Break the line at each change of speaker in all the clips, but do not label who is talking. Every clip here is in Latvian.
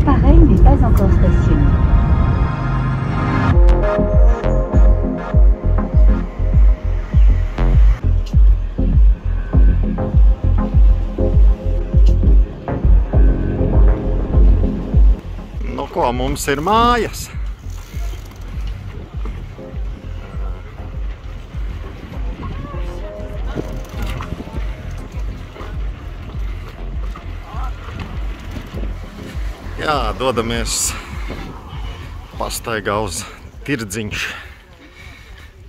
L'appareil n'est pas encore stationné.
Nu ko, mums ir mājas. Jā, dodamies pastaigā uz Tirdziņš.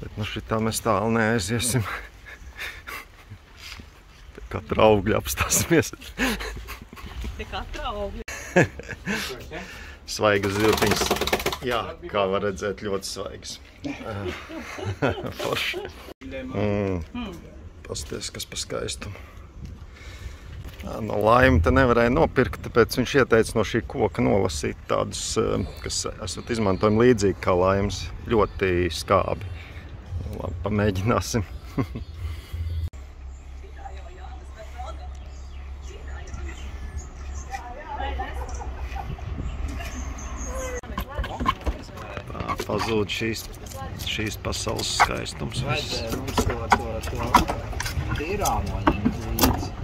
Bet nu šitā mēs tālu neaiziesim. Te katra augļa apstāsimies.
Te katra augļa.
Svaigas ziltiņas. Jā, kā var redzēt, ļoti svaigas. Forši. Pasties, kas pa skaistumu. No Laima te nevarēja nopirkt, tāpēc viņš ieteica no šī koka nolasīt tādus, kas esat izmantojami līdzīgi kā Laimas, ļoti skābi. Labi, pamēģināsim. Tā pazūd šīs pasaules skaistums.
Vajadzēja mums to tīrāmo ņemt līdzi.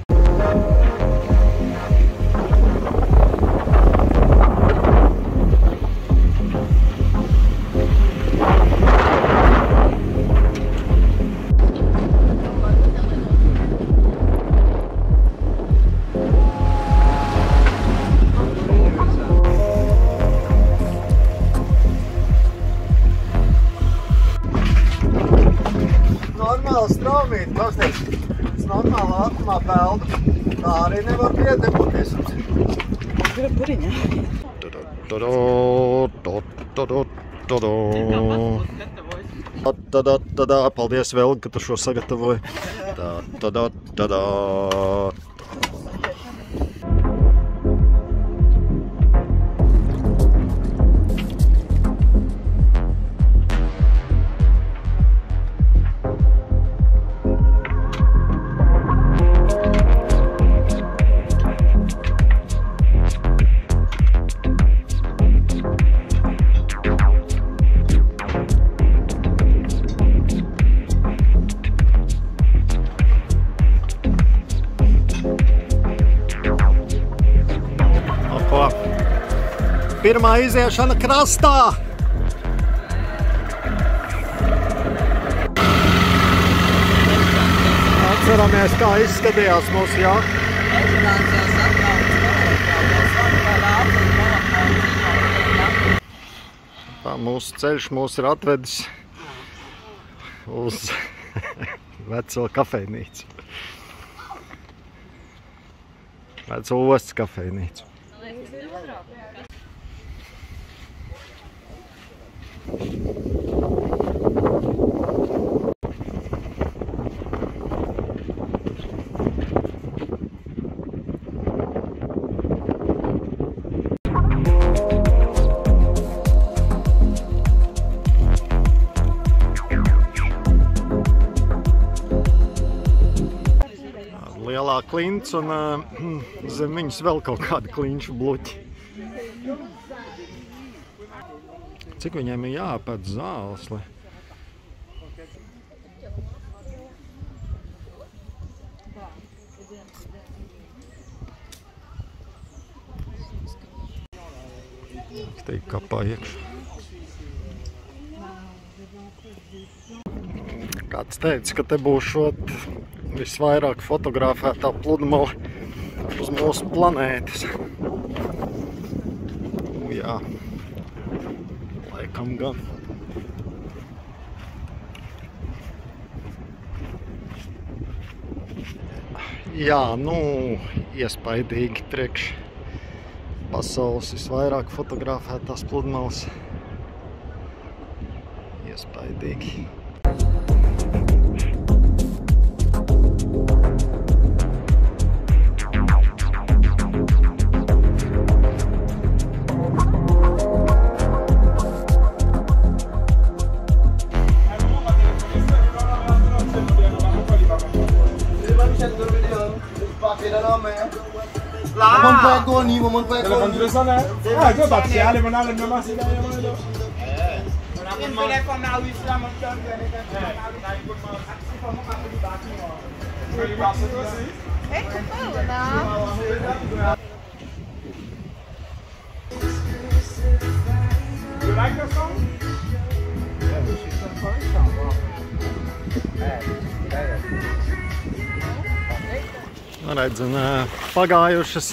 Normāli straumīt, klausties, es normāli ātrumā peldu, tā arī nevar piedemoties.
Grib buriņa.
Paldies, Velga, ka tu šo sagatavoji. Pirmā iziešana krastā! Atceramies, kā izskatījās mūsu jahta. Tā mūsu ceļš mūs ir atvedis uz veco kafejnīcu. Veco ostas kafejnīcu. Lielā klints un zem viņas vēl kaut kādi klinšu bluķi. Cik viņiem ir jāpēc zāles, lai? Teik kapā iekšā. Kāds teica, ka te būs šot visvairāk fotografētā pludmale uz mūsu planētas. Jā. Laikam gan. Jā, nu, iespaidīgi priekš pasaules visvairāk fotografētās pludmales. Iespaidīgi.
มันแปลกตัวนี้มันแปลกตัวนี้ก็ตัดเสียเลยมันน่าเล่นมาสิได้ยังไงเนาะYou like the song?
Redzam, pagājušas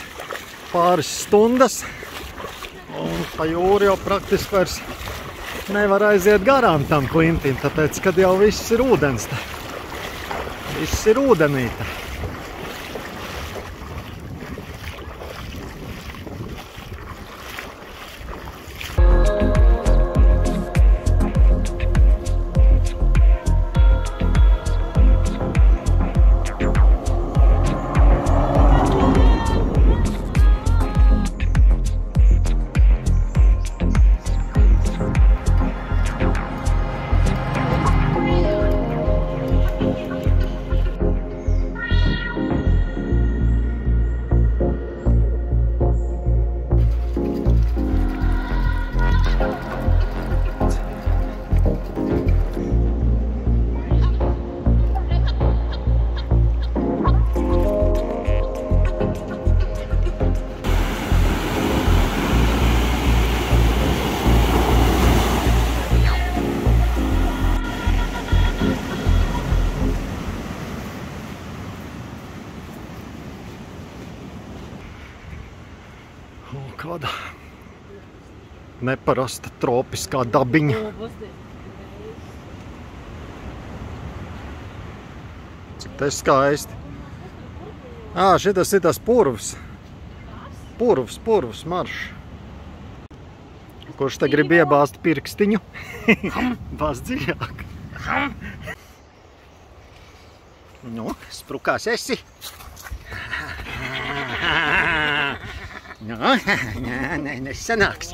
pāris stundas, un pa jūru jau praktiski vairs nevar aiziet garām tam klintim, tāpēc, kad jau viss ir ūdens, viss ir ūdenīte. Kāda neparasta tropiskā dabiņa. Cik te skaisti. Šitas ir tas purvs. Purvs maršs. Kurš te grib iebāzt pirkstiņu? Bāzt dziļāk. Nu, sprukās esi. No, nesanāks.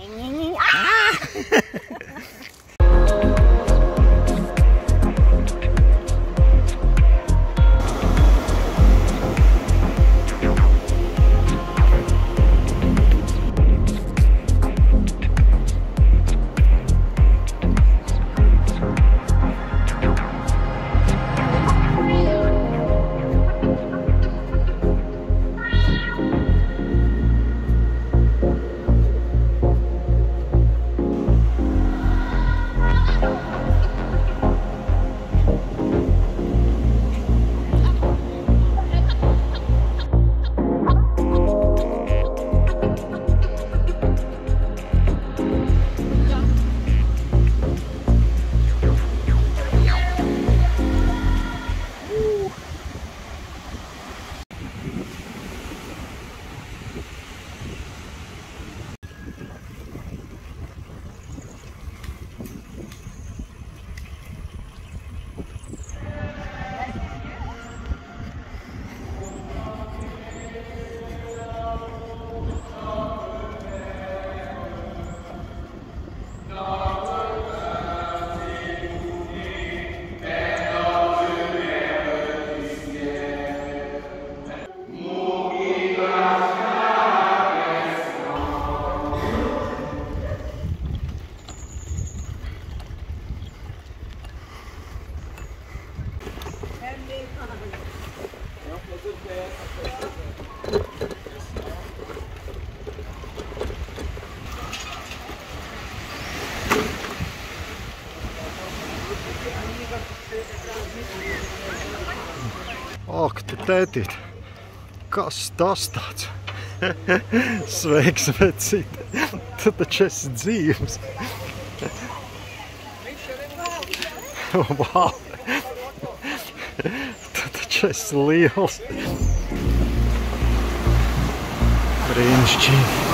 Ak, tētīt, kas tas tāds? Sveiks, vecīt, tu taču esi dzīvs. Wow. Tu taču esi liels. Brīnišķīgi.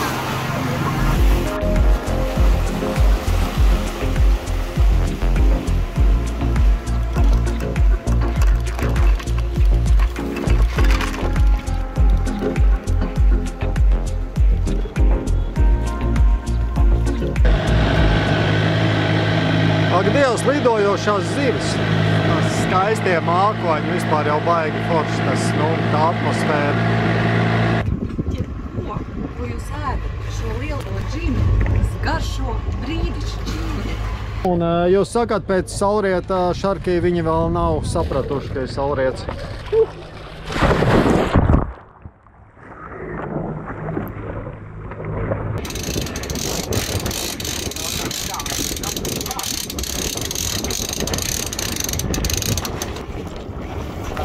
Ak, Dievs, lidojošās zivis, tas skaistie mākoņi, vispār jau baigi forši tas, tā atmosfēra.
sēdat šo lielo džinu, kas garšo brīdišķīgi.
Un jūs sakat, pēc saulrieta šarkī viņi vēl nav sapratuši, ka ir saulriets.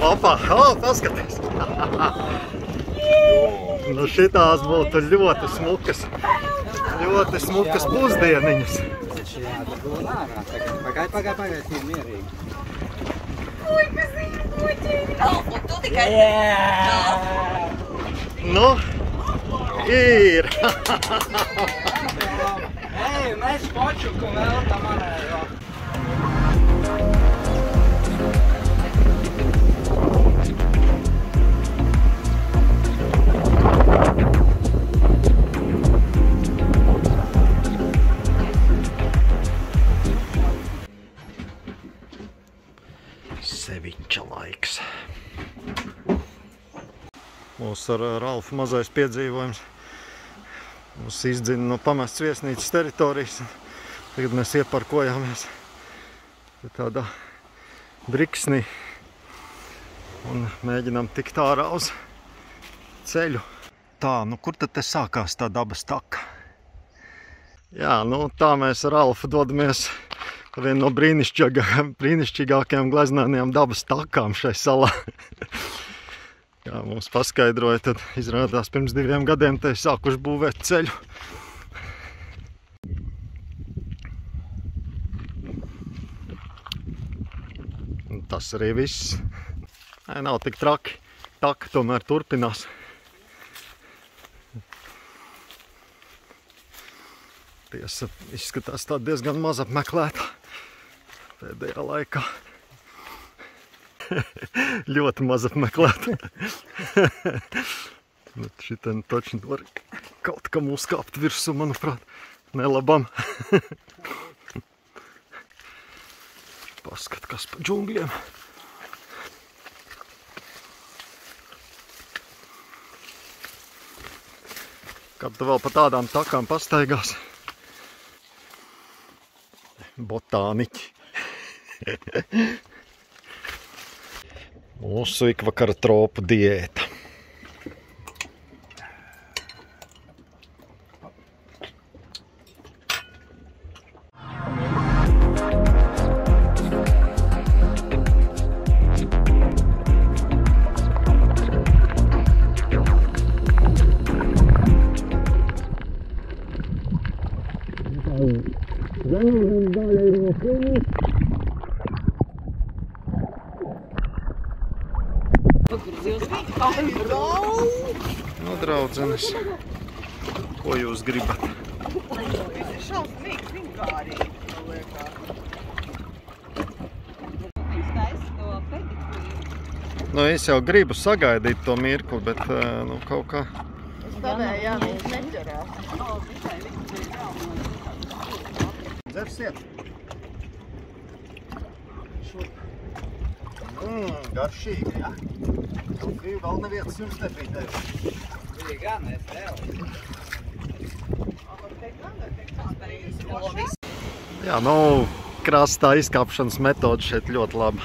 Opa, paskaties! Nu šitās būtu ļoti smukas pusdieniņas.
Pagaid, ir mierīgi.
Ui, kas ir muļķīgi! Un tu tikai...
Nu, ir!
Ej, mēs počuku vēl tam arējo.
Seviča laiks. Mūsu ar Ralfu mazais piedzīvojums. Mūs izdzina no pamestas viesnīcas teritorijas. Tagad mēs ieparkojāmies tādā driksnī un mēģinām tikt ārā uz ceļu. Tā, nu kur tad te sākās tā dabas taka? Jā, nu tā mēs ar Ralfu dodamies viena no brīnišķīgākajām gleznānajām dabas takām šai salā. Jā, mums paskaidroja, tad izrādās pirms 2 gadiem te sākuši būvēt ceļu. Un tas arī viss. Nē, nav tik traki. Taka tomēr turpinās. Tiesa izskatās tā diezgan maz apmeklēta pēdējā laikā. Ļoti maz apmeklēta. Bet šitien točni var kaut kam uzkāpt virsū, manuprāt, nelabam. Paskat, kas pa džungļiem. Kad tu vēl pa tādām takām pastaigās. Botāniķi. Mūsu ikvakara tropu diēta. No draudzenes, ko jūs gribat?
Šausmīgs vinkārīgi, man liekas. Viņš taisa to pedigriju.
Nu, es jau gribu sagaidīt to mirkli, bet, nu, kaut kā...
Es tādēļ, jā, viņš neķerās.
Dzersiet! Garšīgi, jā? Krīvi vēl nevietas jums nebija tevi.
Bija gan, es tev.
Jā, nu, krastā izkāpšanas metode šeit ļoti laba.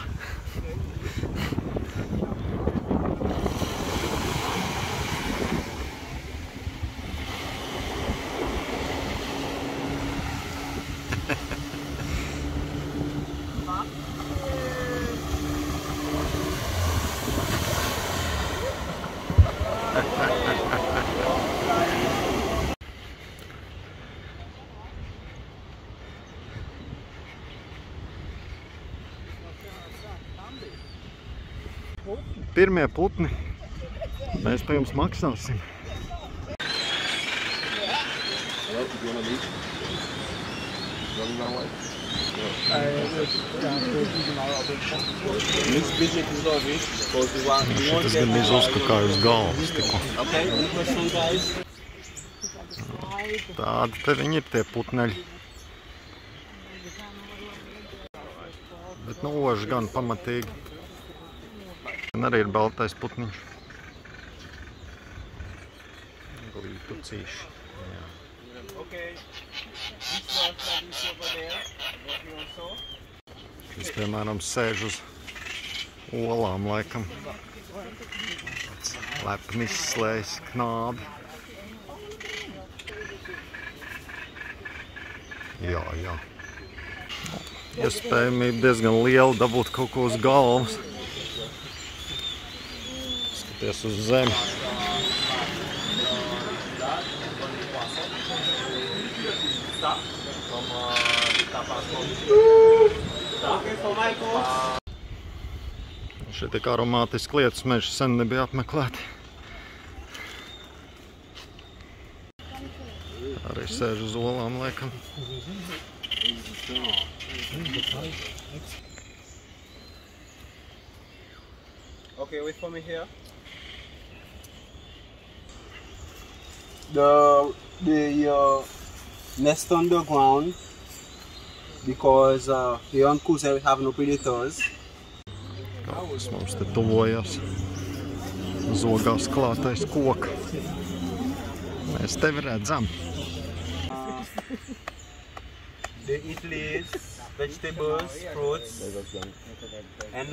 Pirmie putni. Mēs pa jums maksāsim. Šitas gan izuzkakāja uz galvas tikko. Tādi te viņi ir tie putneļi. Bet nu oži gan pamatīgi. Un arī ir baltais putniņš. pucīši. Jā.
Okay. This one is over there. What you also?
Šis, piemēram, sēž uz olām, laikam. Lepni izslējis knābi. Jā. Iespējamība diezgan liela dabūt kaut ko uz galvas. Skaties uz zemi. Šie tik aromātiski lietas meži sen nebija apmeklēti. Arī sēž uz olām, laikam.
Okay, wait for me here. The nest underground because here on Kuze we have no predators.
Tas mums te tuvojas zogās klātais koka. Mēs tevi redzam.
They eat leaves, vegetables, fruits, and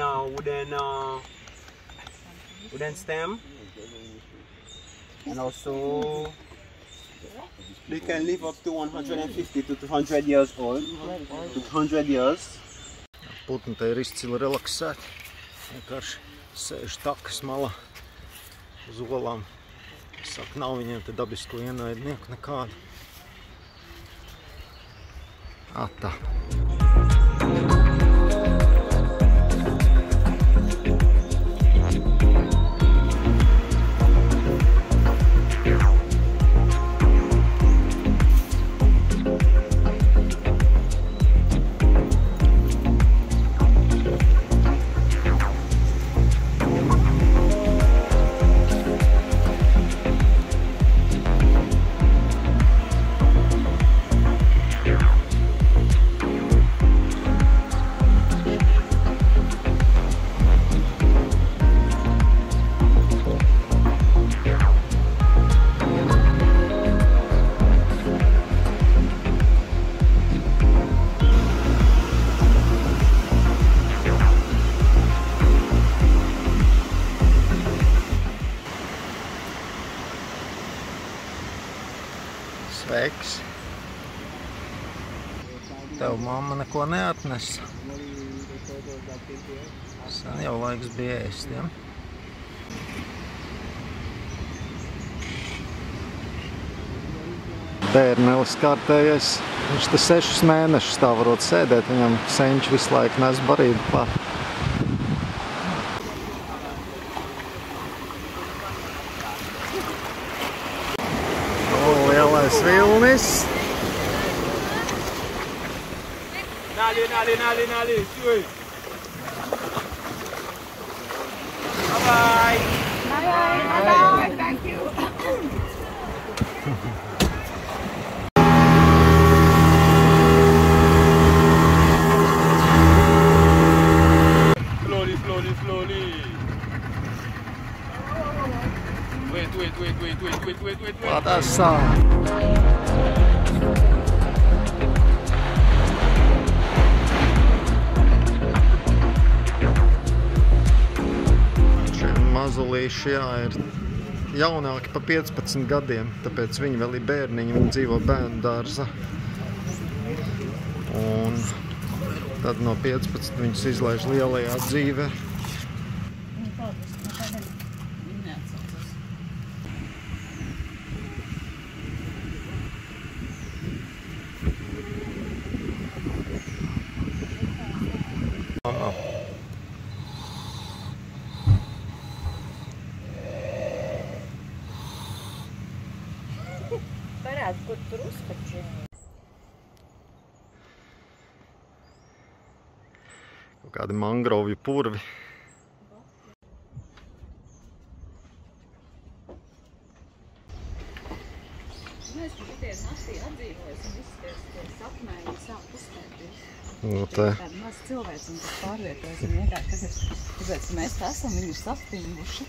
wooden stem. And also they can live up to 150 to 200 years old. 200 years.
Putni te ir izcili relaksēti. Vienkārši sēž takas malā uz olām. Saka, nav viņiem te dabisko ienaidnieku nekādu. Tā. Sveiks! Tev mamma neko neatnesa. Sen jau laiks bija ēst, ja? Bērnelis kārtējais. Viņš te 6 mēnešus tā varot sēdēt, viņam senči visu laiku nes barību klāt. Lielais vilnis.
Nali, sui. Bye-bye.
Bye-bye. Thank you.
Slowly. Wait.
What a sound. Šie mazulīši, ir jaunāki pa 15 gadiem, tāpēc viņi vēl ir bērniņi, viņi dzīvo bērnu dārza. Un tad no 15 viņus izlaiž lielajā dzīvē.
Varētu, kur tur uzkačina.
Kaut kādi mangrovju purvi.
Mēs šitie naktī atdzīvojas un izskaties sapnēji sāk uzskaities.
Nu te.
Tāda maz cilvēks un tas pārvietojas un vienkārši tāpēc, ka mēs esam viņu saptīmuši.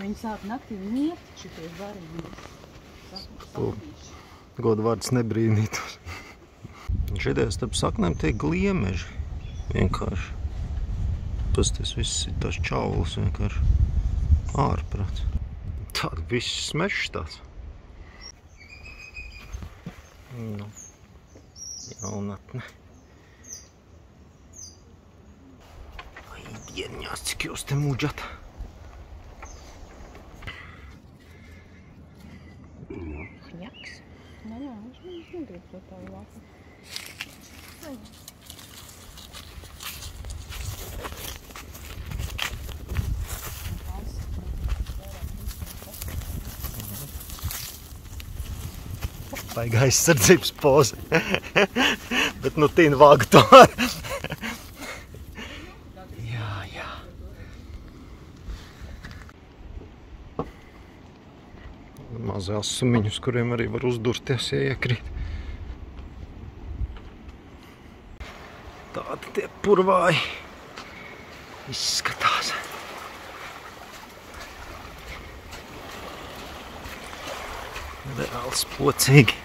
Viņi sāk naktī miet šities variņi.
Godu vārds nebrīnītos. Šitie starp saknēm tie gliemeži. Vienkārši. Tas viss ir tās čaulas vienkārši ārprāts. Tāda viss smešs tāds. Nu, jaunatne. Ai, dieniņās, cik jūs te mūģat.
Šņaks? Nē, viņš negrib to tā lapu.
Baigā aizsardzības poze. Bet nu tīna vāgu to var. Jā. Mazi asumiņus, kuriem arī var uzdurties, ja iekrīt. Tādi tie purvāji izskatās. Reāli spocīgi.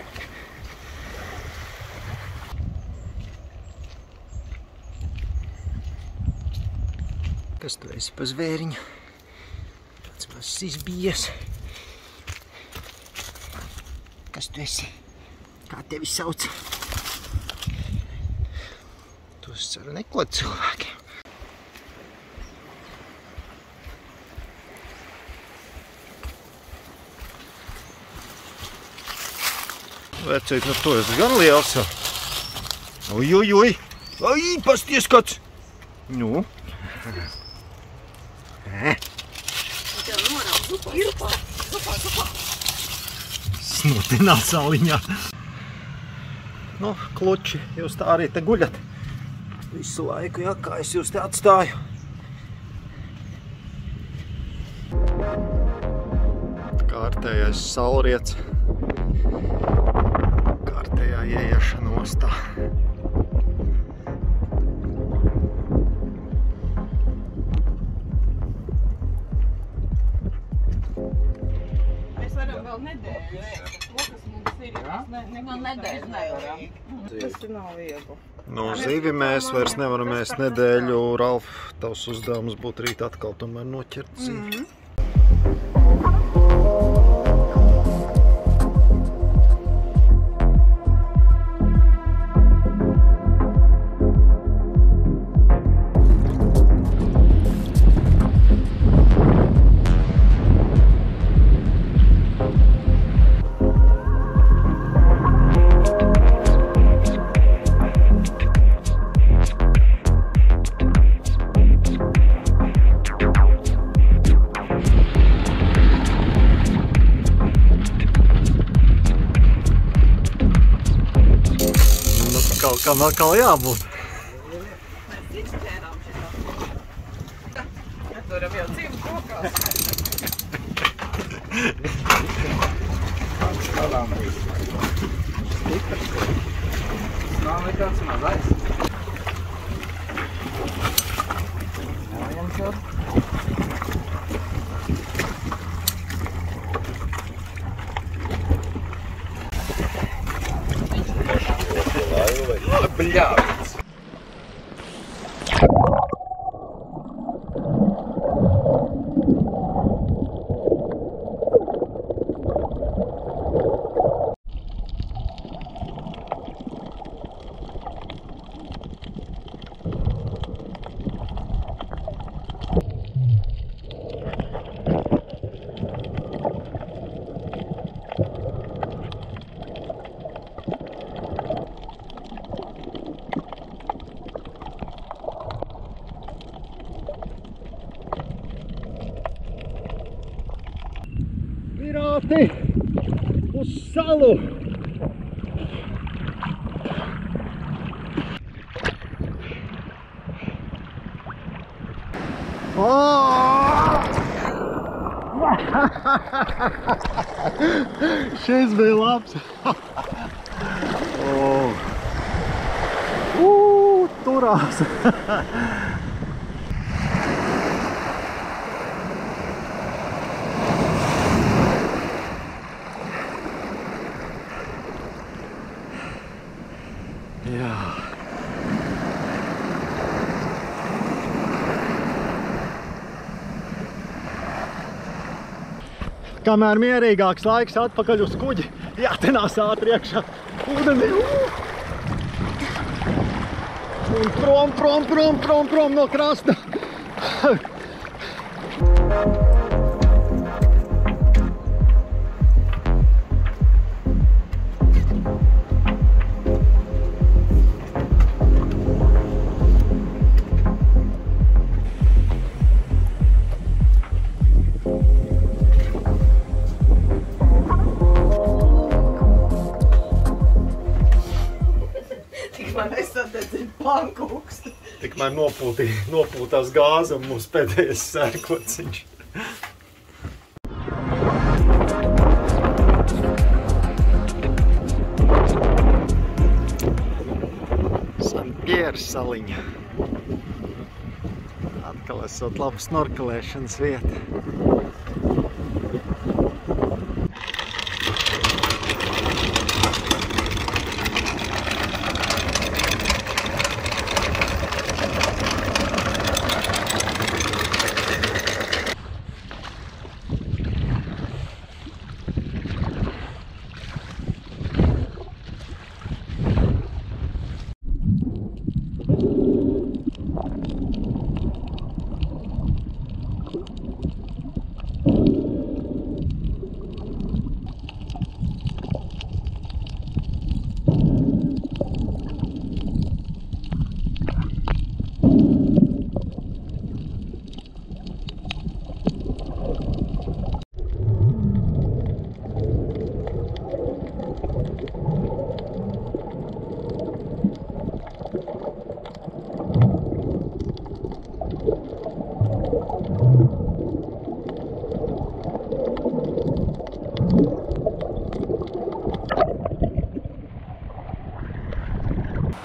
Kas tu esi pa zvēriņu? Tāds mazs izbijies. Kas tu esi? Kā tevi sauc? Tu esi ar neko cilvēkiem. Vecīt, nu to esi gan liels. Ui. Ai, pasties kāds. Nu. Snotināt saliņā. Nu, kluči, jūs tā arī te guļat. Visu laiku, jā, kā es jūs te atstāju. Kārtējais saulriets. Kārtējā ieiešana ostā.
Mēs varam vēl nedēļu ēst. To, kas mums ir, man nedēļu nevajag. Tas nav viegli.
No zivi mēs vairs nevaram ēst nedēļu. Ralf, tavs uzdevums būtu rīt atkal tomēr noķert zivi. Kam atkal jābūt.
Mēs izķērām šitā. Atveram jau dzīvu kokās.
Nav nekāds mazais. Bļāvis. Pirāti uz salu! Šis bija labs! Turās! kamēr mierīgāks laiks atpakaļ uz kuģi, jātenās ātri iekšā ūdenī. Un prom no krasta.
Man nesadedzina pankūks.
Tikmēr nopūtās gāze un mums pēdējais sērkociņš. Sampieras saliņa. Atkal esot laba snorkelēšanas vieta.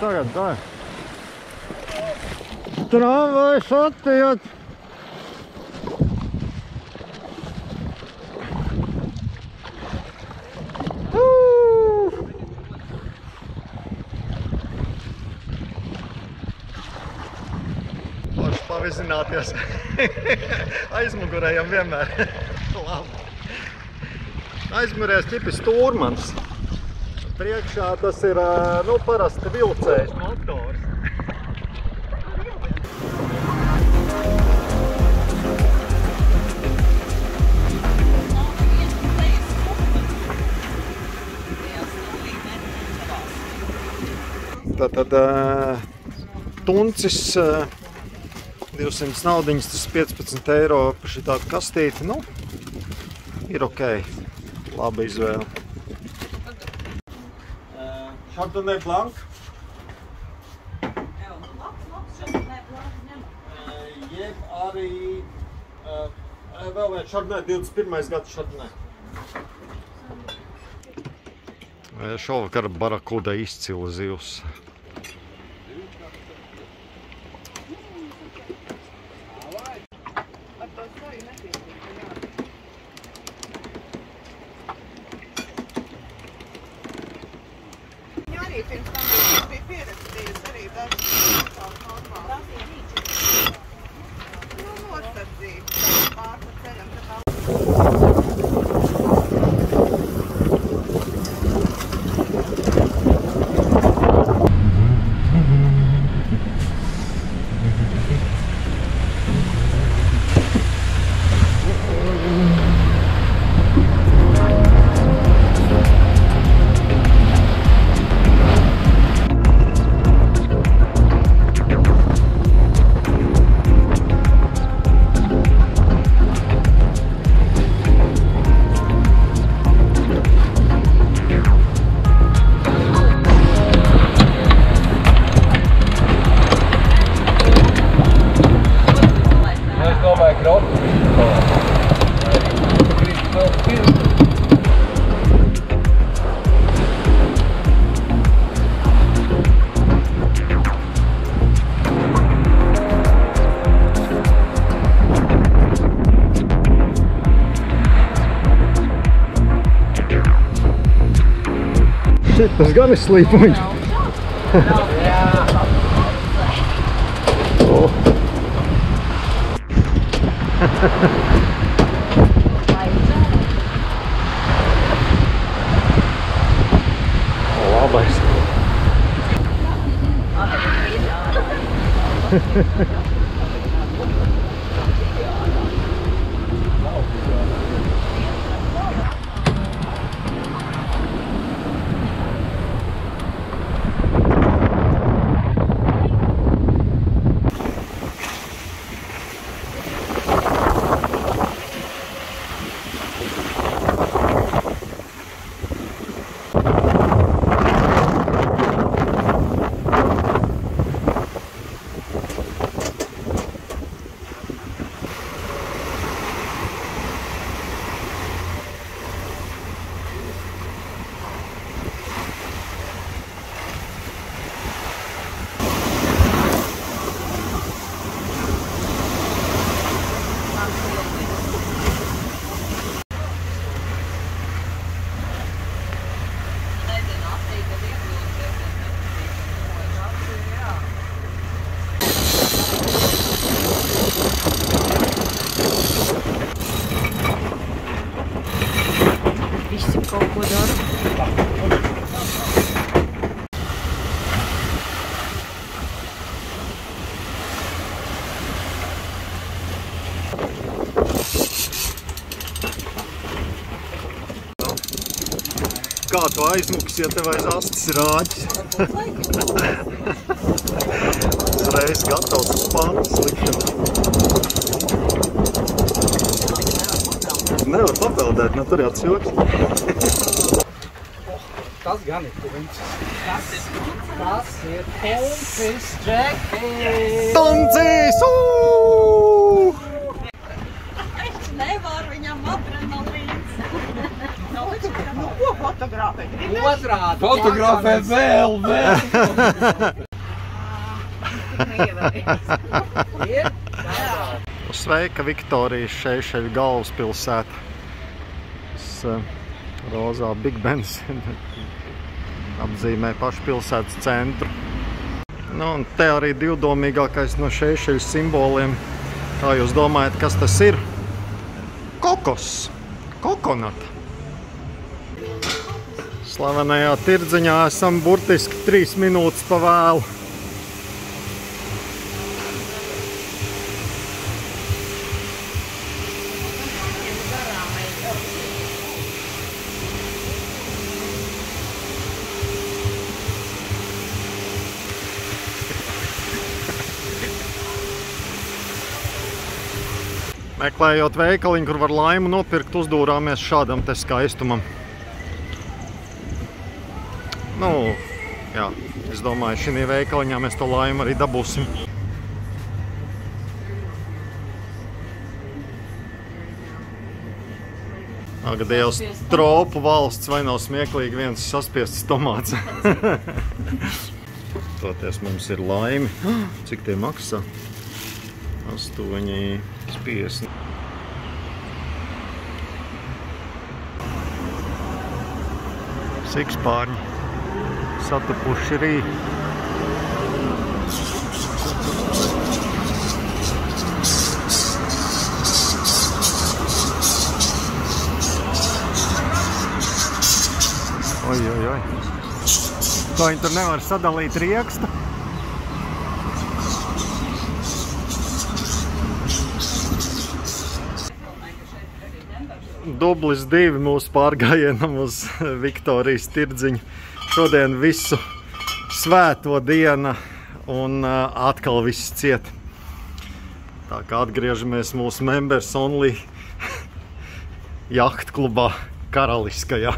Tagad, dai. Tramvajs attiet.
Forši pavizināties. Aizmugurējam vienmēr. Labi. Aizmugurējais ķipis stūrmans. Priekšā tas ir, nu, parasti vilcējs motors. Tātad tuncis 200 naudiņas, tas 15 eiro par šitādu kastīti, nu, ir ok, laba izvēle. Chardonnay Blanc. Jeb arī vēl viens Chardonnay, 21. Gads Chardonnay. Šovakar barakuda izcila zivs.
Pirms tam viņš bija pierakstījis arī dažas normālas. Nu, nostardzību. Pārpa ceļam,
Tas gan ir slīpumiņš.
Visi kaut ko dara.
Kā tu aizmuks, ja tev aiz astes rāķis? Uzreiz gatavs uz pantas likt. Nevar papeldēt, nu tur jāds joks.
Tas gan ir kuņķis. Tas ir Tuncis, Džeki!
Tuncis!
Es nevaru viņam adrenalīns. Nu, ko fotografēt?
Otrādi!
Fotografē vēl!
Ir?
Sveika, Viktorijas Šeišeļu galvaspilsēta. Rozā Big Bens apzīmē pašu pilsētas centru. Nu, un te arī divdomīgākais no Šeišeļu simboliem. Kā jūs domājat, kas tas ir? Kokos! Kokonata! Slavenajā tirdziņā esam burtiski 3 minūtes pa vēlu. Meklējot veikaliņu, kur var laimu nopirkt, uzdūrāmies šādam te skaistumam. Nu, jā, es domāju, šī veikaliņā mēs to laimu arī dabūsim. Ak, Dievs, tropu valsts, vai nav smieklīgi viens saspiests tomāts. Toties mums ir laimi. Cik tie maksā? 8,50. Sikspārņi satapuši rī. Oi. Ko viņi tur nevar sadalīt riekstu? Dublis 2 mūsu pārgājienam uz Viktorijas tirdziņu. Šodien visu svēto diena un atkal viss ciet. Tā kā atgriežamies mūsu members only jahtklubā Karaliskajā.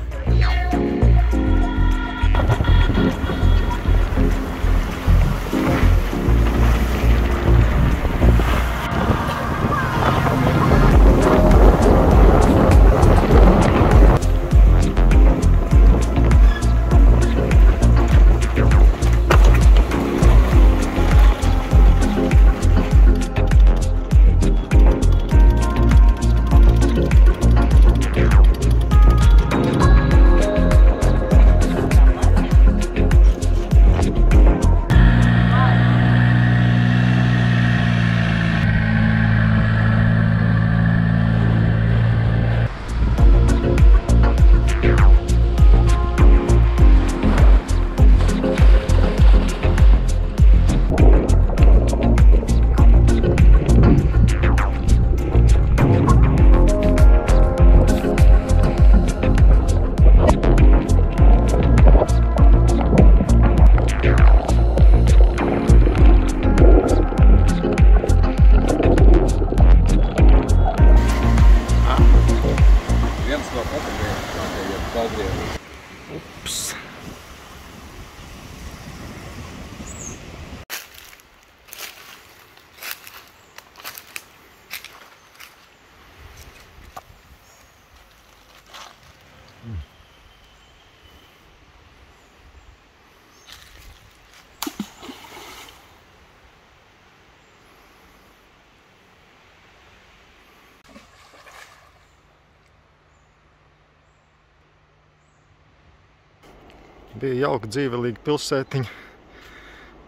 Bija jauka dzīvelīga pilsētiņa.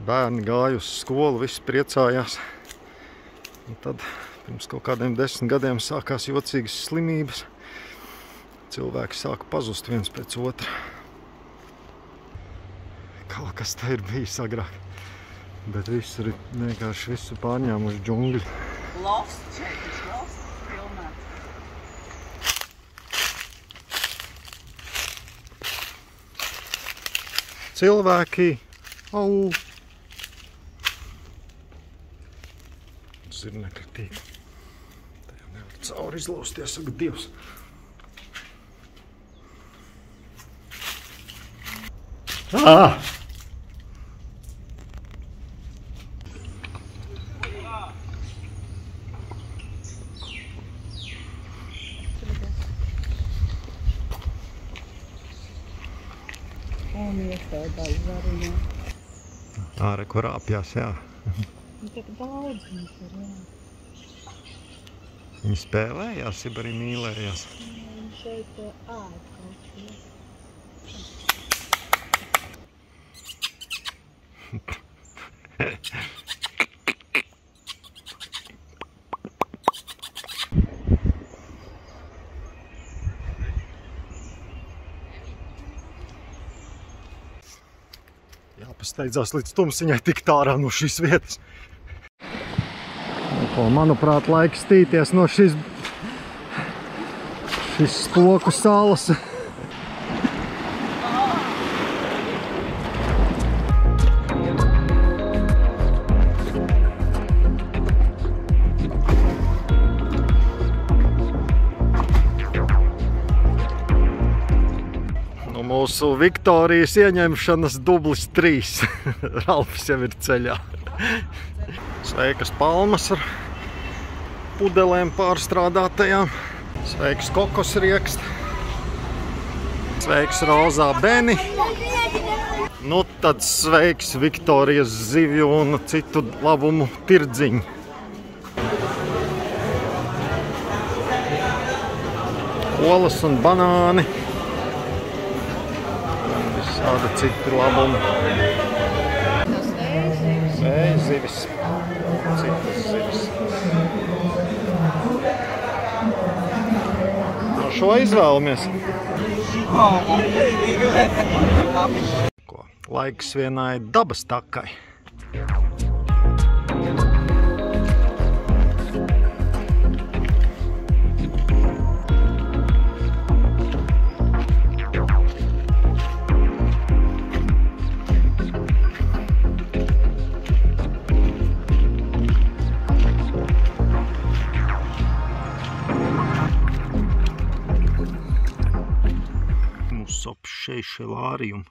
Bērni gāja uz skolu, visi priecājās. Un tad pirms kaut kādiem 10 gadiem sākās jocīgas slimības. Cilvēki sāka pazust viens pēc otra. Kaut kas te ir bijis agrāk. Bet visur ir vienkārši visu pārņēmuši džungļi.
Lost, šeit ir lost filmēts.
Cilvēki, au! Zirnekļi. Tā jau nevar cauri izlausties, saka Dievs. Ah!
Un iestādās zarunā.
Āre, kur āpjās, jā.
Un tik daudz viņas ir, jā.
Viņi spēlējās, jeb arī mīlējās.
Un šeit ād kaut ko.
Jāpasteidzās līdz tumsiņai tikt ārā no šīs vietas. Manuprāt, laiks stīties no šīs spoku salas. Mūsu Viktorijas ieņemšanas dublis 3. Ralfs jau ir ceļā. Sveikas palmas ar pudelēm pārstrādātajām. Sveiks kokosriekst. Sveiks rozā Beni. Nu tad sveiks Viktorijas zivju un citu labumu tirdziņu. Olas un banāni. Tāda citi labumi. Vēja zivis. Citas zivis. No šo izvēlamies. Laiks vienai dabas takai. Šelārium.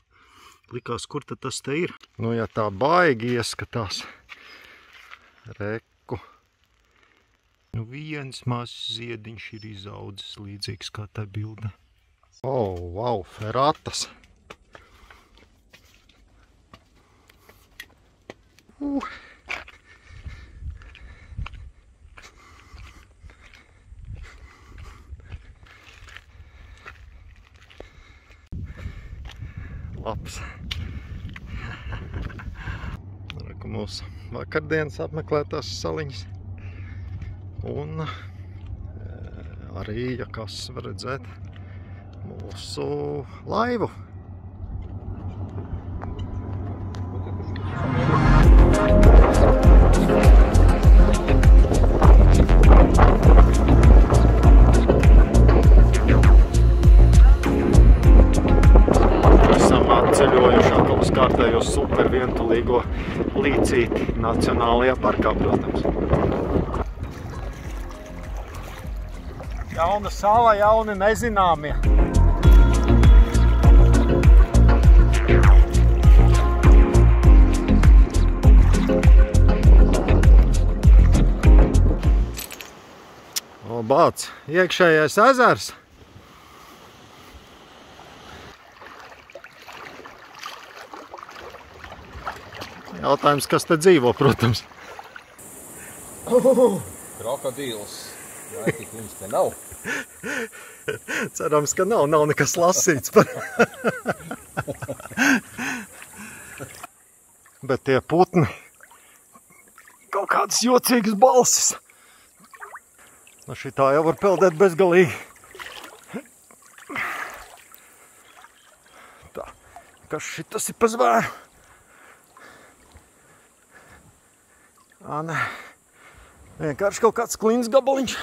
Likās, kur tad tas te ir? Nu, ja tā baigi ieskatās. Reku. Nu, viens mazs ziediņš ir izaudzis līdzīgs kā tā bilde. Oh, wow, feratas. Labs. Reku mūsu vakardienas apmeklētās saliņas. Un arī, ja kas var redzēt, mūsu laivu. Kārtējo super vientulīgo līcīti Nacionālajā parkā, protams. Jauna sala, jauni nezināmie. O, bāc, iekšējais ezers. Jautājums, kas te dzīvo, protams.
Krokodīls.
Vai tik viņas te nav?
Cerams, ka nav nekas lasīts par. Bet tie putni, kaut kādas jocīgas balsis. No šitā jau var peldēt bezgalīgi. Tā, kas šitas ir pa zvēru? Ā, nē, vienkārši kaut kāds klīns gabaliņš.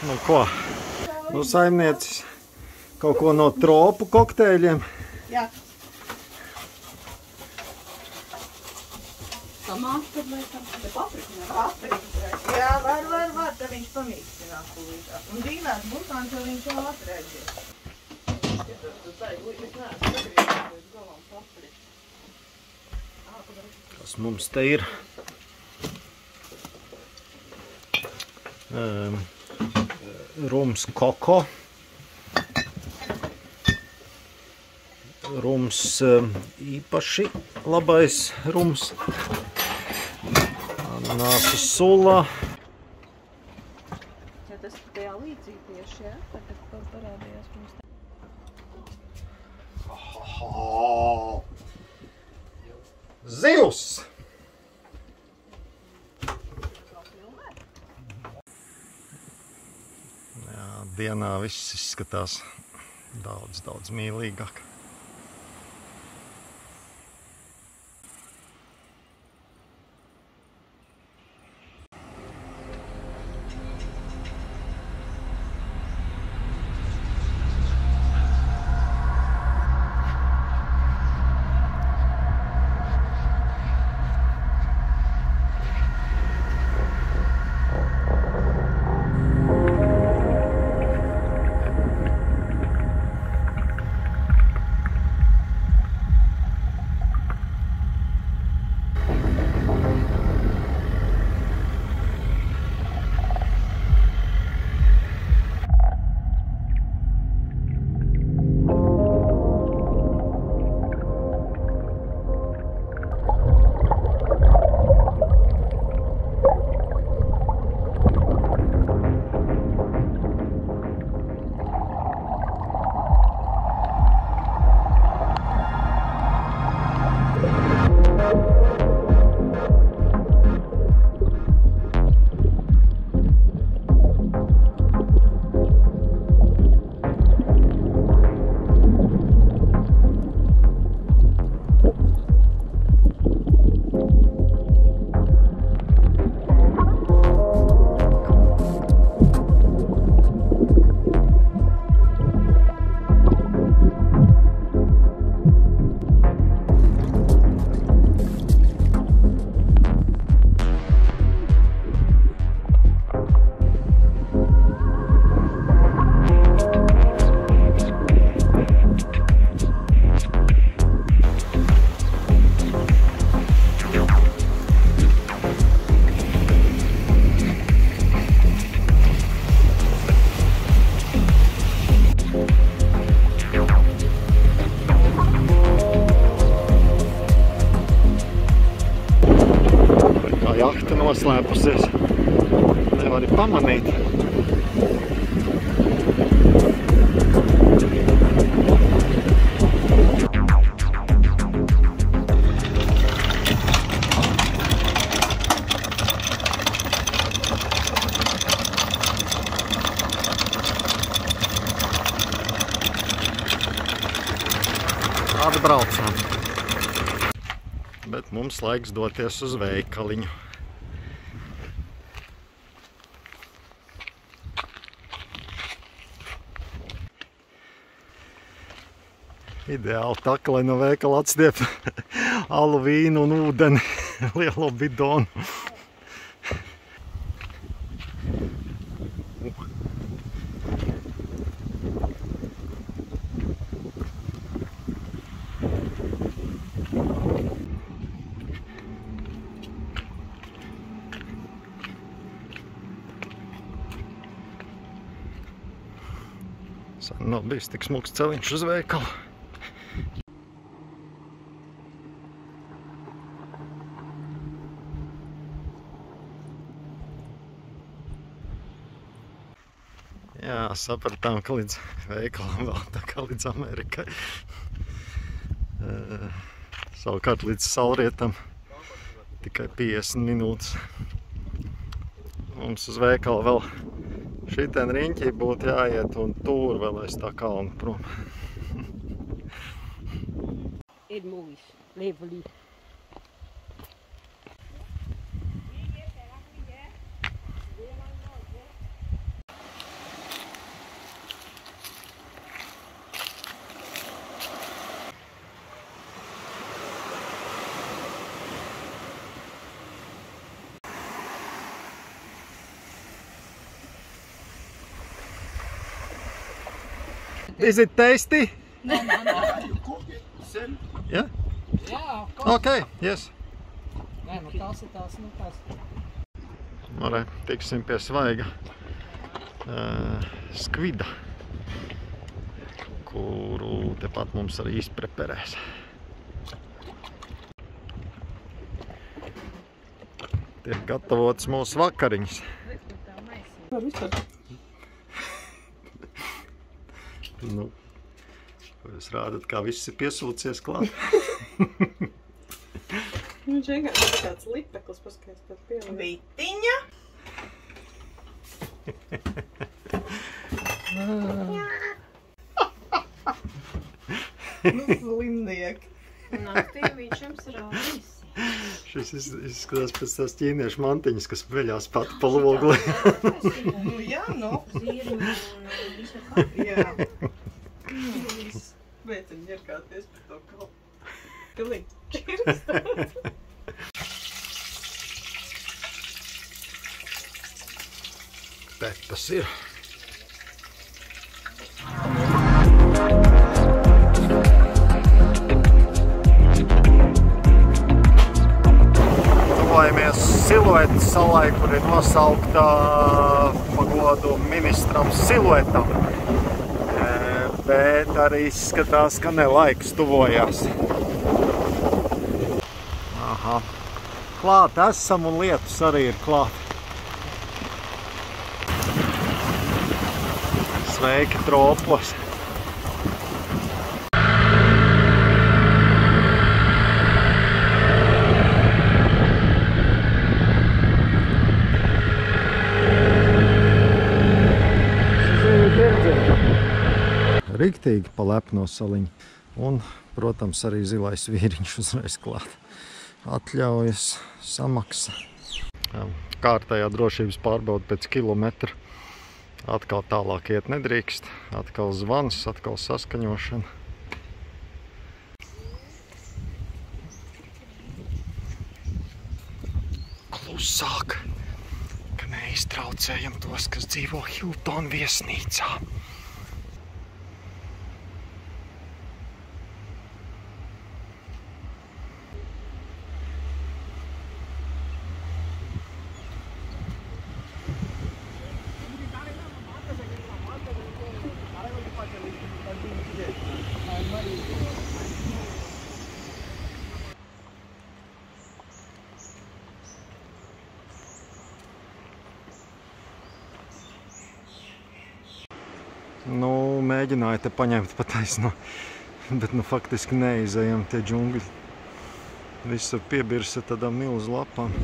Nu ko, nu saimniecis kaut ko no tropu kokteļiem.
Jā. Tomāti tad liekam, te papriku nevar. Papriku, jā, var, tad viņš pamīkstinās tūlītās. Un dīnās burkāns, jo viņš jau atrēģies.
Kas mums te ir? Rums koko, rums īpaši labais rums, ananāsu sula.
Ja tas tajā līdzī tieši, ja? Tagad parādījās mums tā.
Zivs! Dienā viss izskatās daudz mīlīgāk. Noslēpusies. Nevari pamanīt. Atbraucām. Bet mums laiks doties uz veikaliņu. Ideāli taka, lai no veikala atstiep alu, vīnu un ūdeni lielo bidonu. Sen nav bijis tik smuks celiņš uz veikalu. Jā, sapratām, ka līdz veikalam vēl tā kā līdz Amerikai. Savukārt līdz Saulrietam tikai 50 minūtes. Mums uz veikalu vēl šitien riņķī būtu jāiet un tur vēl aiz tā kalna prom.
Ir mūjs, lievulī.
Is it tasty?
No.
Yeah?
Jā,
Okay, yes.
Nē, nu tās ir tās, nu tās.
Arī tiksim pie svaiga skvida, kuru tepat mums arī izpreperēs. Tiek gatavotas mūsu vakariņas. Nu, jūs rādat, kā viss ir piesūcies klāt.
Viņš vienkārši tāds lipeklis, paskaties pat pielīdz. Vitiņa! Nu, slimnieki.
Naktī viņš jums rādīs.
Šis izskatās pēc tās ķīniešu mantiņas, kas veļās pat pa logli.
Nu, jā, nu.
Zīriņu un visu kā.
Jā. Beidzam ņerkāties par to kaut. Pilīgi čirstāt.
Pepas ir. Tuvojamies Siluetas salai, kur ir nosaukta pagodu ministram Siluetam. Bet arī izskatās, ka ne laiks tuvojās. Aha. Klāt esam un lietus arī ir klāt. Sveiki tropos! Riktīgi pa lepno saliņu. Un, protams, arī zilais vīriņš uzreiz klāt. Atļaujas, samaksa. Kārtējā drošības pārbauda pēc kilometra. Atkal tālāk iet nedrīkst. Atkal zvans, atkal saskaņošana. Klusāk, ka neiztraucējam tos, kas dzīvo Hilton viesnīcā. Nu, mēģināju te paņemt pataisno, bet nu faktiski neizējam tie džungļi. Visur piebirsa tādām milzu lapām.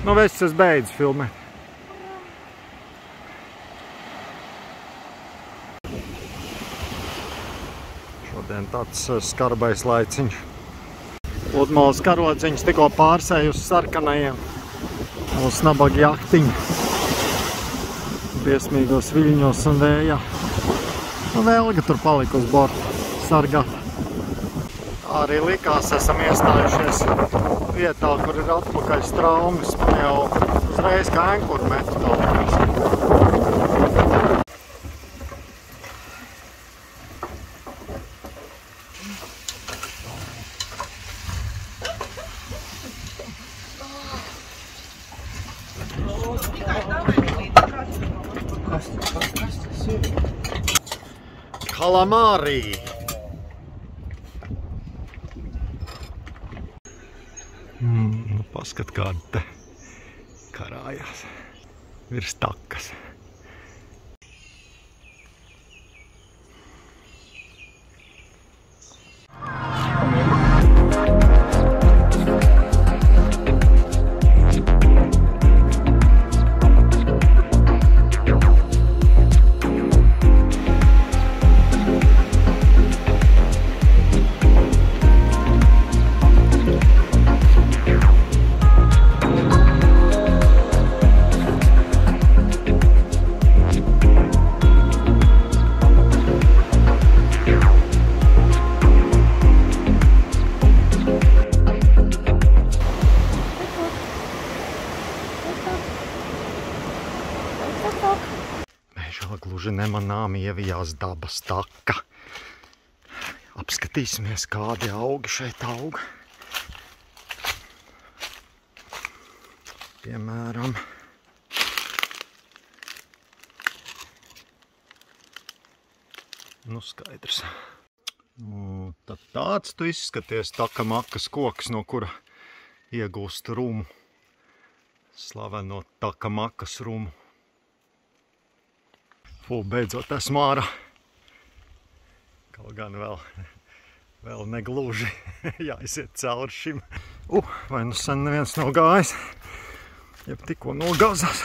Nu, viss es beidzu filmēt. Šodien tāds skarbais laiciņš. Pludmales karodziņš tikko pārsēja uz sarkanajiem. Uz nabaga jahtiņu. Briesmīgos viļņos un vējā. Un Velga tur palika uz borta sargāt. Arī likās, esam iestājušies vietā, kur ir atpakaļ straumes. Man jau uzreiz kā ankuru metu tālākās. Kalamārī! Nu, paskat, kāda te karājās virs takas. Mežā gluži nemanāmi ievijās dabas taka. Apskatīsimies, kādi augi šeit aug. Piemēram, nu skaidrs. Tad tāds tu izskaties takamakas koks, no kura iegūst rumu. Slaveno takamakas rumu. Fū, beidzot esmu ārā. Kaut gan vēl negluži jāiziet cauri šim. Vai nu sen neviens nav gājis, jeb tikko nogāzās.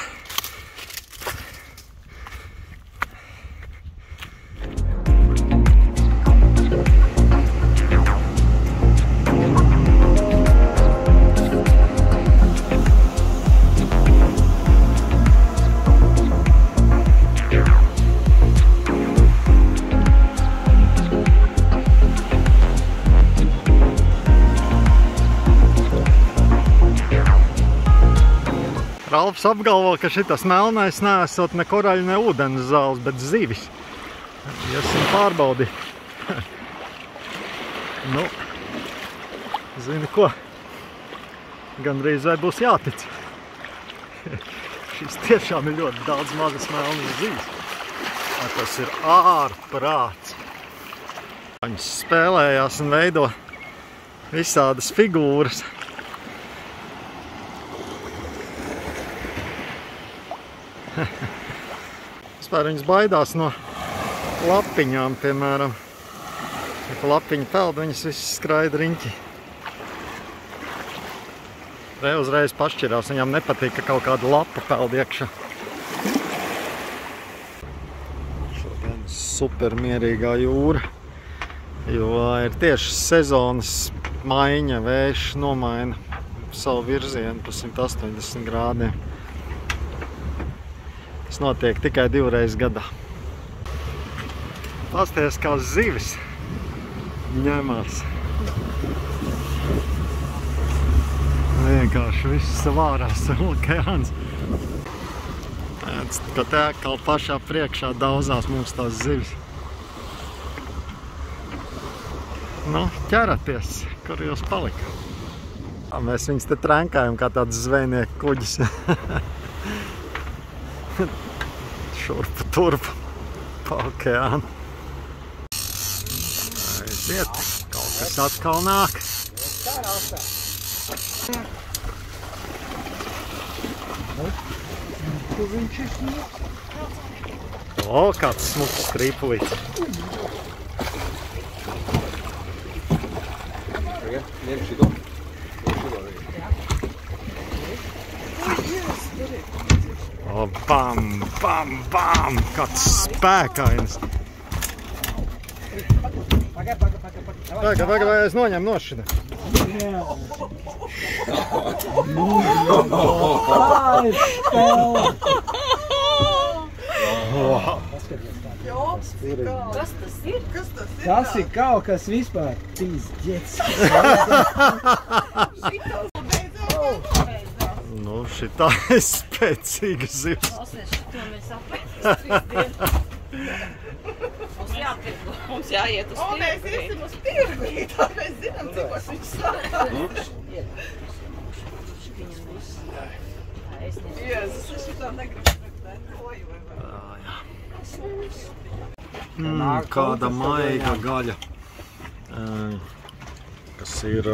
Ralfs apgalvo, ka šitas melnais neesot ne koraļu, ne ūdens zāles, bet zivis. Iesim pārbaudīt. Nu, zini ko? Gandrīz vai būs jātic. Šis tiešām ir ļoti daudz mazas melnas zivis. Tas ir ārprāts. Viņas spēlējās un veido visādas figūras. Vispār viņas baidās no lapiņām, piemēram. Ja lapiņa peld, viņas visas skraida riņķi. Uzreiz pašķirās, viņām nepatīk, ka kaut kāda lapa peld iekšā. Šodien super mierīgā jūra, jo ir tieši sezonas maiņa, vējš nomaina savu virzienu pa 180 grādiem. Tas notiek tikai 2 reizes gadā. Pasties, kā zivis ņemās. Vienkārši viss savārās okeāns. Ka te atkal pašā priekšā daudzās mums tās zivis. Nu, ķeraties, kur jūs palika? Mēs viņus te trenkājam kā tāds zvejnieku kuģis. Šurpu turpu pa okeānu. Aiziet, kaut kas atkal nāk. O, kāds smuks strīpulīts. Oh, bam, bam, bam! Kāds spēkains! Pagaid, es noņemu no šitā.
Kas tas ir?
Tas ir kaut kas vispār pīzģets.
Nu, šitā ir spēcīga zivs.
Mums jāiet uz tirgu.
Mēs iesim uz tirgu, tā mēs zinām, cikos viņš sākā. Jēzus, es šitā negribu pretēt.
Kāda maiga gaļa. Kas ir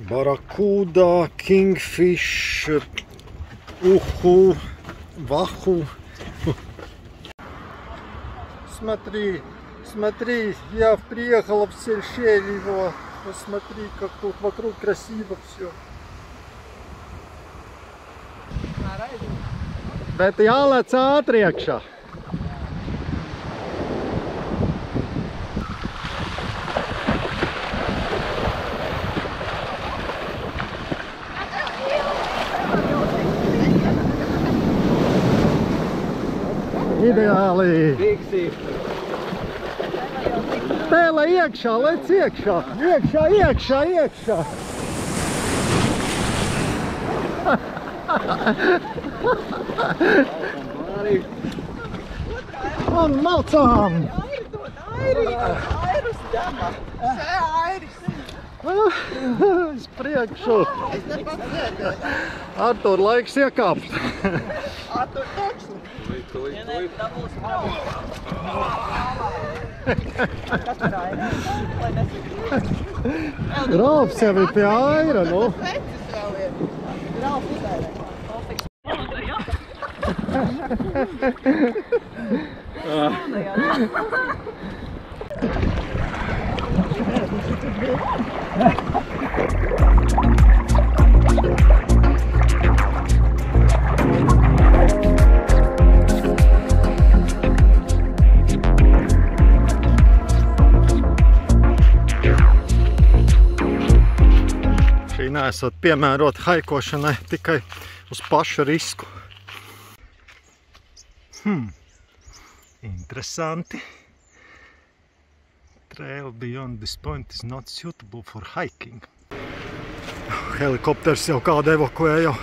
barakuda, kingfish, uhu, vahu. Смотри, я приехала в Сельшеево. Посмотри, как тут вокруг красиво все. Bet jālec ātri iekšā. Ideāli! Tēlē iekšā, lec iekšā! Iekšā! Un malcām!
Airis ņemā. Airis.
Es priekšu.
Es nepat dzirdēju.
Artur, laiks iekāpt.
Artur, točni. Ja ne, dabūs prāvu. Kas ir Aira? Lai nesakrīt.
Ralfs jau ir pie Aira, nu.
Vecis vēl ir. Ralf uzdairē.
Šī neesot piemērota haikošanai tikai uz pašu risku. Interesanti. Trail beyond this point is not suitable for hiking. Helikopters jau kādu evakuēja.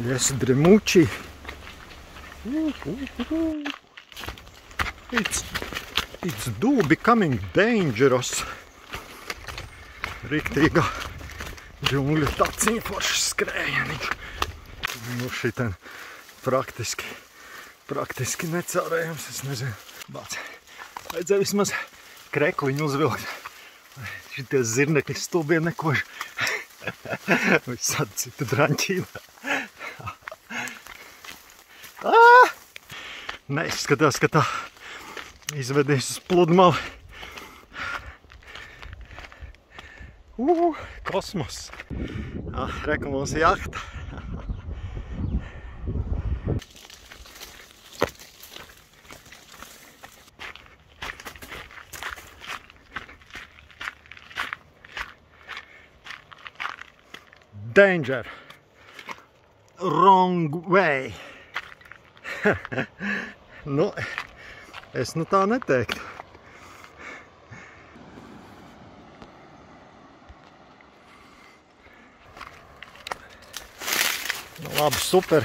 Yes, Dremuči. It's do becoming dangerous. Riktīga džungļu taciņa forši skrējieniņš. Nu šitien praktiski necaurējams, es nezinu. Bāc, vajadzēja vismaz krekliņu uzvilkt. Šitie zirnekļi stulbie nekoži. Visādi citu draņķība. Neizskatās, ka tā izvedīs uz pludmali. Kosmos. Reku mums jahta. Danger. Wrong way. Nu, es nu tā neteiktu. Nu, labi, super.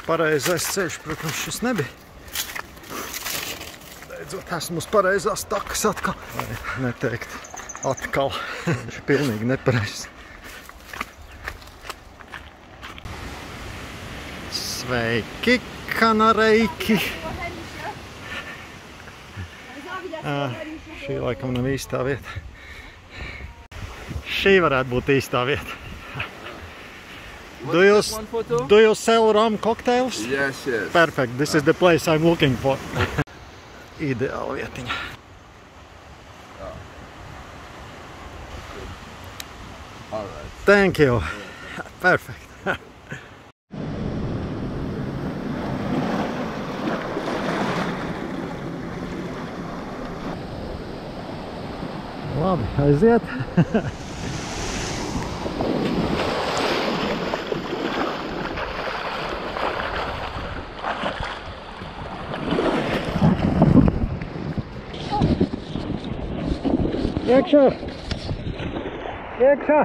Pareizais ceļš, protams, šis nebija. Beidzot, esmu uz pareizās takas atkal. Neteikt atkal. Viņš ir pilnīgi nepareizs. Sveiki, kanareiki! Šī laikam nav īstā vieta. Šī varētu būt īstā vieta. Do you sell rum cocktails?
Yes.
Perfect. This is the place I'm looking for. Ideāla vietiņa.
All right.
Thank you. Perfect.
Labi, aiziet. Iekšā! Iekšā!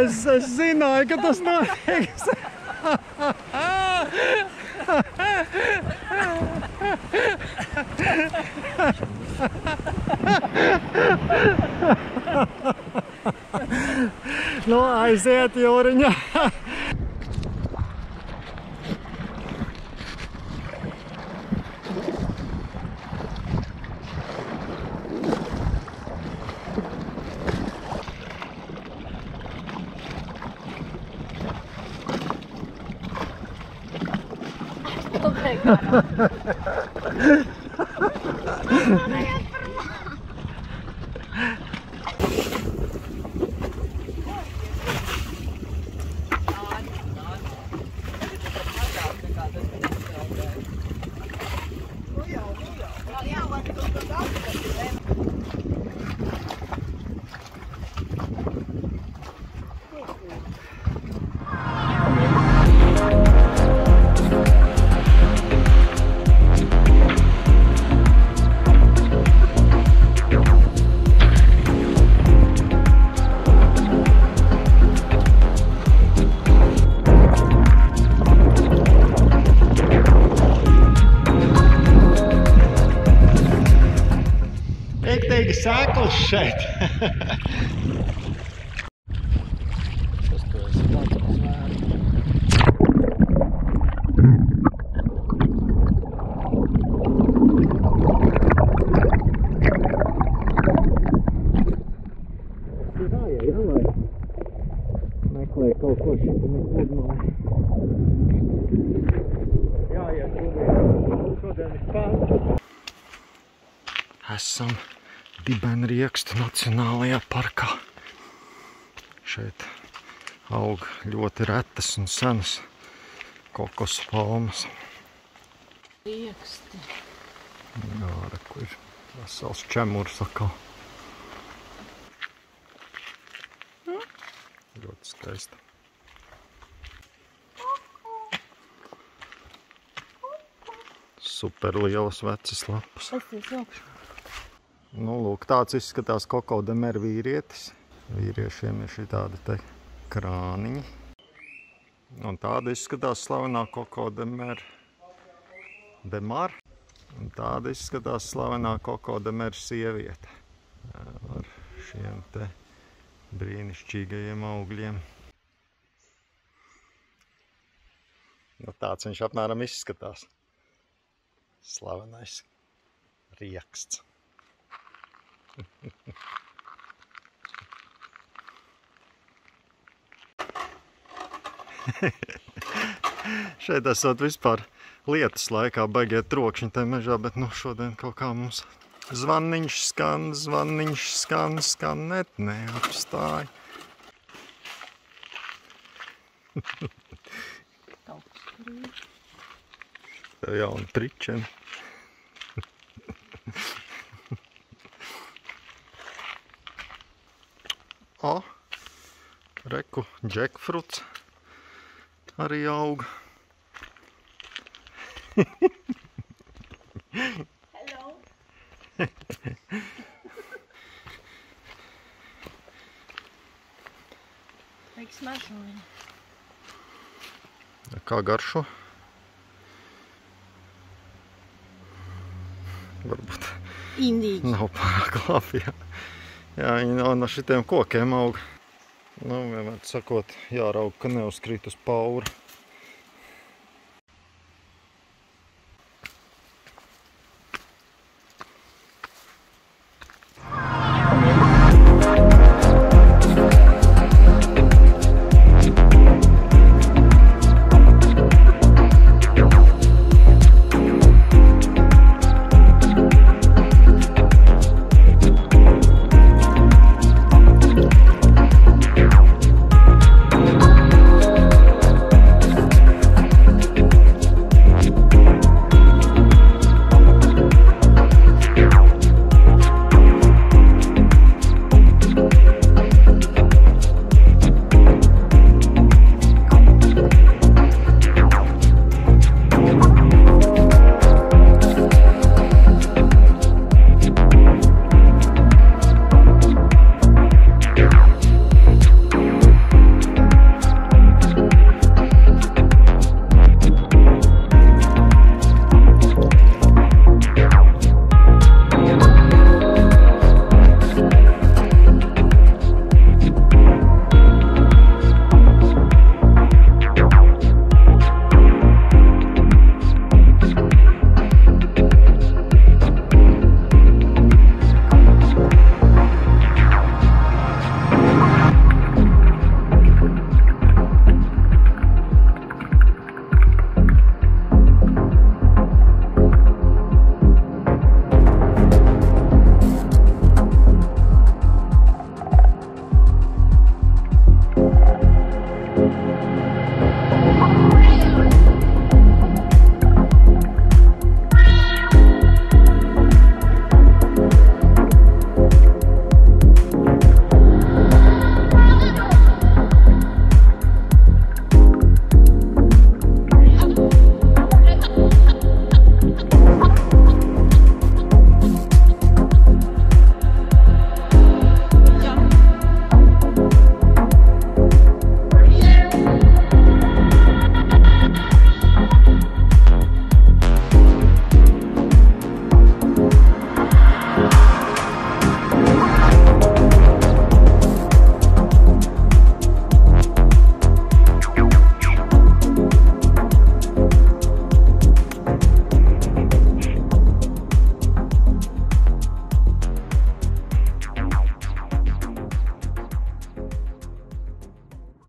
Es zināju, ka tas notiks. Nu, aiziet, Jūriņa. Riktīgi sēkls šeit. Meklēju kaut ko šeit nepludmāju. Jāiet šodien ir pār. Esam Dibenriekstu Nacionālajā parkā. Šeit aug ļoti retas un senas kokosu palmas.
Rieksti.
Jā, kur ir vesels čemurs atkal. Ļoti skaista. Super lielas vecas lapas. Nu, lūk, tāds izskatās Coco de Mer vīrietis. Vīriešiem ir šī tāda te krāniņi. Un tāda izskatās slavenā Coco de Mer de Mar. Un tāda izskatās slavenā Coco de Mer sieviete. Ar šiem te brīnišķīgajiem augļiem. Nu, tāds viņš apmēram izskatās. Slavenais rieksts. Šeit esot vispār lietas laikā baigie trokšņi tajā mežā, bet nu šodien kaut kā mums zvaniņš skan, net neapstāja. Tev jauni tričeni. O, reku, džekfruts arī aug.
Hello. Vajag smaržojumu.
Kā garšo? Varbūt
Indīgi.
nav pārāk labi, jā. Jā, viņi no šitiem kokiem aug. Nu, vienmēr sakot, jāraug, ka neuzkrīt uz paura.